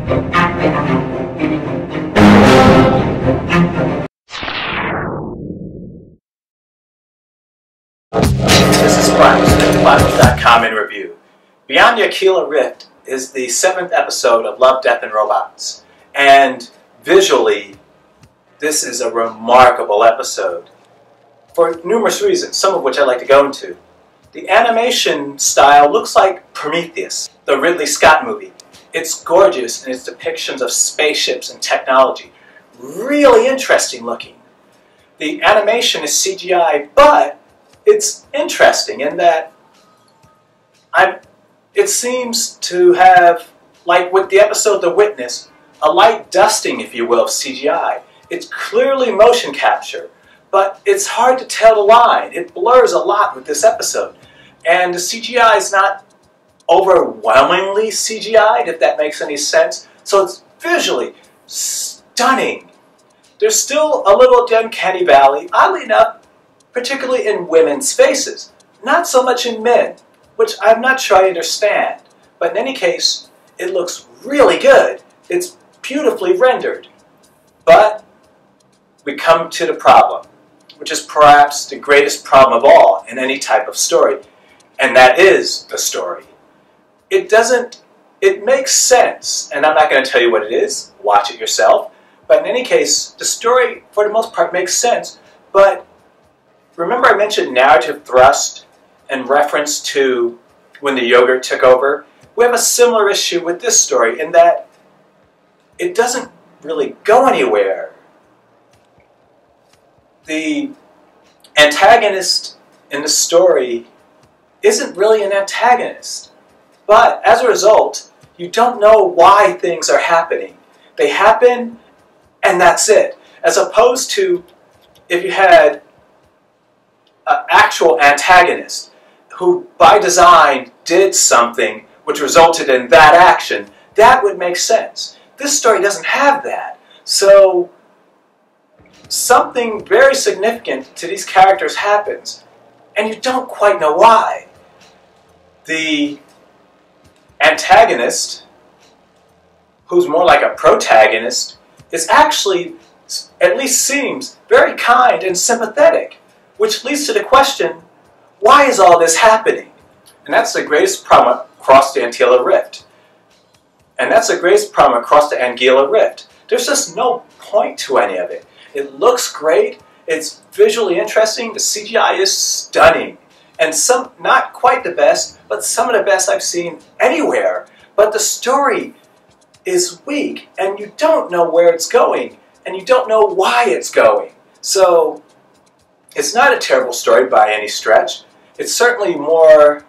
This is Brian with storywise.com in review. Beyond the Aquila Rift is the 7th episode of Love, Death, and Robots. And visually, this is a remarkable episode for numerous reasons, some of which I'd like to go into. The animation style looks like Prometheus, the Ridley Scott movie. It's gorgeous in its depictions of spaceships and technology. Really interesting looking. The animation is CGI, but it's interesting in that it seems to have, like with the episode The Witness, a light dusting, if you will, of CGI. It's clearly motion capture, but it's hard to tell the line. It blurs a lot with this episode. And the CGI is not overwhelmingly CGI'd, if that makes any sense. So it's visually stunning. There's still a little uncanny valley, oddly enough, particularly in women's faces. Not so much in men, which I'm not sure I understand. But in any case, it looks really good. It's beautifully rendered. But we come to the problem, which is perhaps the greatest problem of all in any type of story, and that is the story. It makes sense, and I'm not going to tell you what it is, watch it yourself, but in any case, the story, for the most part, makes sense, but remember I mentioned narrative thrust in reference to when the yogurt took over? We have a similar issue with this story in that it doesn't really go anywhere. The antagonist in the story isn't really an antagonist, but as a result, you don't know why things are happening. They happen, and that's it. As opposed to if you had an actual antagonist who, by design, did something which resulted in that action, that would make sense. This story doesn't have that. So something very significant to these characters happens, and you don't quite know why. The antagonist, who's more like a protagonist, is actually, at least seems, very kind and sympathetic, which leads to the question, why is all this happening? And that's the greatest problem across the Aquila Rift. And that's the greatest problem across the Aquila Rift. There's just no point to any of it. It looks great, it's visually interesting, the CGI is stunning. And some, not quite the best, but some of the best I've seen anywhere. But the story is weak, and you don't know where it's going, and you don't know why it's going. So it's not a terrible story by any stretch. It's certainly more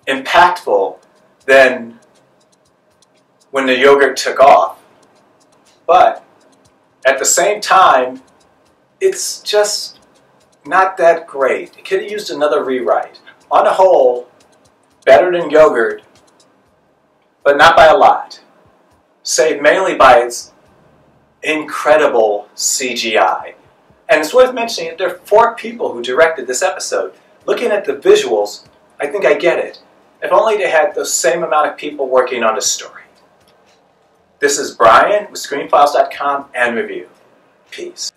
impactful than when the yogurt took off. But at the same time, it's just not that great. It could have used another rewrite. On the whole, better than yogurt, but not by a lot. Saved mainly by its incredible CGI. And it's worth mentioning that there are 4 people who directed this episode. Looking at the visuals, I think I get it. If only they had the same amount of people working on the story. This is Brian with ScreenFiles.com and Review. Peace.